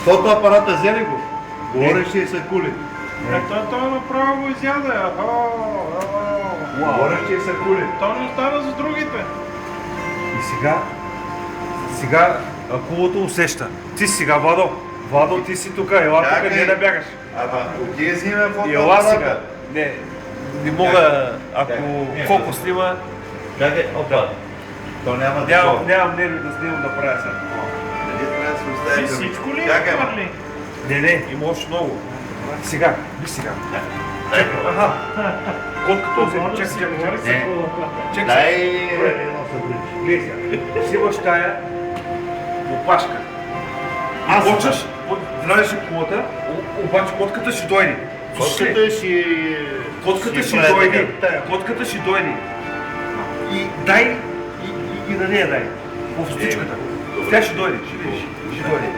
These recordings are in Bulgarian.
Фотоапарата взели го? Говореше и са кули. Той направо го изяде. Говореше и са кули. То не остана за другите. И сега кулото усеща. Ти си сега, Владо, ти си тук, ела тук, не да бягаш. Ама, отиде взиме Ела фотоапарата. сега. Не мога, ако фокус снима, Чакай, опа. То няма такова. нямам нерви да снимам да правя сега. Нали трябва да се Ти остави? всичко ли Чакай, хвърли? Не, има още много. Сега, виж сега. Аха. Колкото чакай. Чакай. Дай едно събриче. Гледай сега. Взимаш тая опашка. Аз Почваш, влагаш колата, обаче котката ще дойде. Котката ще дойде. И дай, и на нея дай. В стичката. Тя ще дойде, ще видиш. Ще дойде.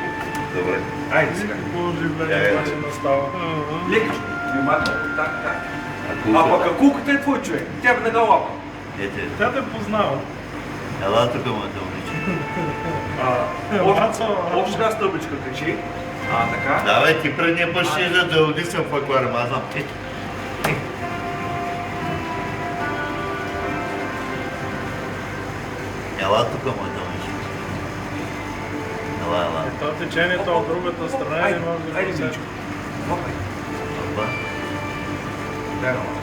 Добре. Айде сега. Оживление обаче настава. Лекичко, внимателно. Так. А пък кулката е твой човек. Тя бе нага лапа. Ете, Тя те познава. ела тук моята момиче. Още една стълбичка качи. Така. Давай, ти предния път ще да удисам в аквариума, аз знам. Ела тук моята момиче. Ела. То течението от другата страна не може да Айде, се миличко. Лапай. Опа. Дай на лапа.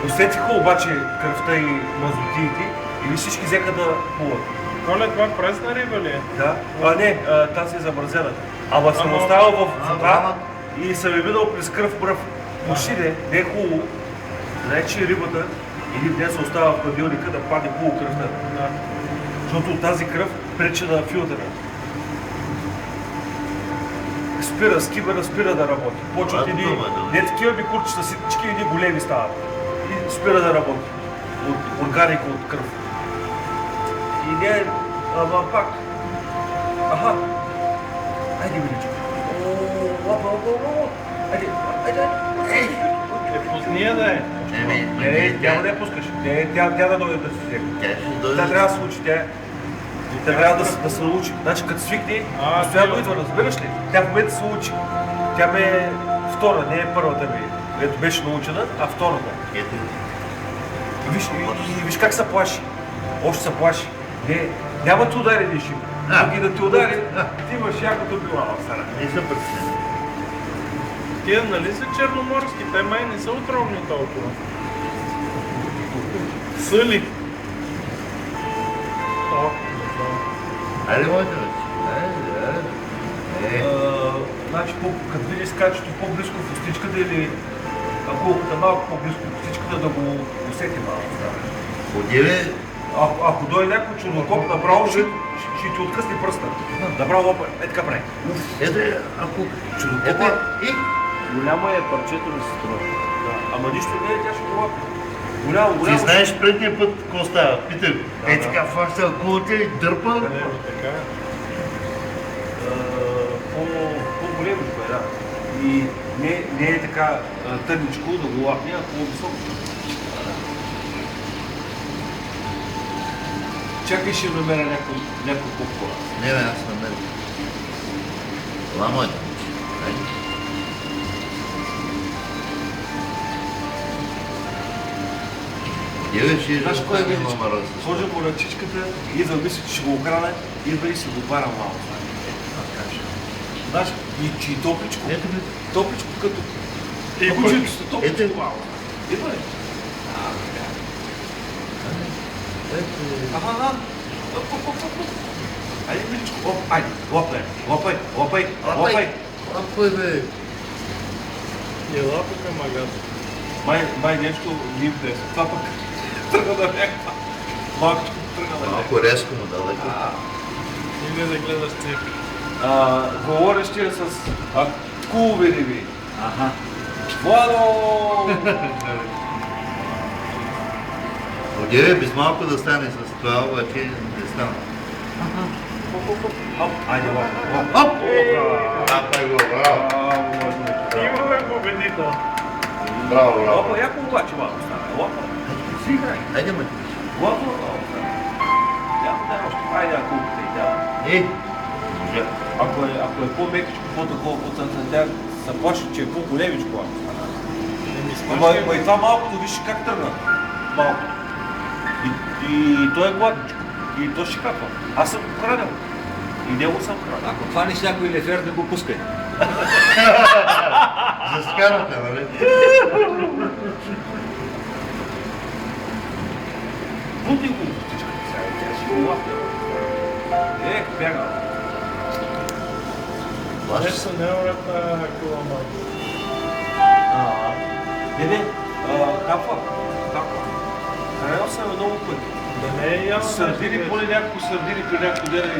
Усетиха обаче кръвта и мазотиите или всички взеха да плуват. Коля, това пресна риба ли е? Да. Не, тази е замразена. Ама съм оставил в вода и съм я видал през кръв пръв. Почти не е хубаво. Значи рибата или днес се остава в хладилника да падне хубаво кръвта. Да. Защото тази кръв пречи на филтъра. Скибера спира да работи. Почват едни, не такива ми курчета, всички едни големи стават. И спира да работи. От органика, от кръв. И не, ама пак. Аха. Айде, величко. Лапа. Айде. Пусния да е. Не, тя не пускаш. Тя да дойде да се вземе. Тя трябва да се учи. Тя трябва да се научи. Значи като свикне, постоянно идва, разбираш ли? Тя в момента се учи. Тя бе втора, не е първата ми. Ето беше научена, а втората. Виж как се плаши. Още се плаши. Няма да удари диши. Ако и да те удари, ти имаш якото била в стара. Не съм притеснен. Тия нали са черноморски? Те май не са отровни толкова. Са ли? Айде, моята вече. Значи, като видиш качето по-близко в устичката или колкото малко по-близко в устичката, да го усети малко. Ходи, Ако дойде някой чернокоп, направо ще ти откъсне пръста. Направо лопа, така прави. ето, ако... Чернокопа, Голямо е парчето ми се струва. ама нищо не е, тя ще го лапи. Голямо. Ти знаеш предния път какво става? Питай го. Ей така, фаща акулата и дърпа. Така. По-големичко е, да. И не е така тъничко да го лапне, а по-високо. Чакай, ще намеря някой по-хора. Не, бе, аз намерих. Това моята момиче. Айде. Знаеш кой е величко? Сложа го на чичката, идва, мисли, че ще го охрана, идва и си го бара малко. Знаеш, и топличко. Ето ми. Топличко като... И бучето сте топличко малко. Идва ли? Ага. Айде, величко. Айде, лапай. Лапай, бе. И лапака магаза. Май нещо ни вдеса. Това пък тръгна да някаква. Малкичко тръгна да някаква. Малко резко му далеко. Или да гледаш цирк. Говорещия с кулови риби. Аха. Владо! Ходи, бе, без малко да стане с това, обаче не стана. Айде, лапа. Оп! Лапай го, браво. Имаме победител. Браво. Лапа, яко обаче малко стана. Лапа. Си играй. Айде, ме. Лапа, малко стана. Няма още. Айде, ако те и да. Е, Ако е по-мекичко, по-такова, по-цънца, тя се плаши, че е по-големичко. Ама и това малкото, виж как тръгна. Малко. И той е гладничко. И то ще капва. Аз съм го хранил. И него съм хранил. Ако хванеш някой лефер, не го пускай. Заскарате, нали? Буди го птичката сега, тя си го лапя. Бяга. Не се не урата килома. Не, капва. Хранил съм много пъти. Да не е явно. Сърдини, поне няколко сърдини при няколко дена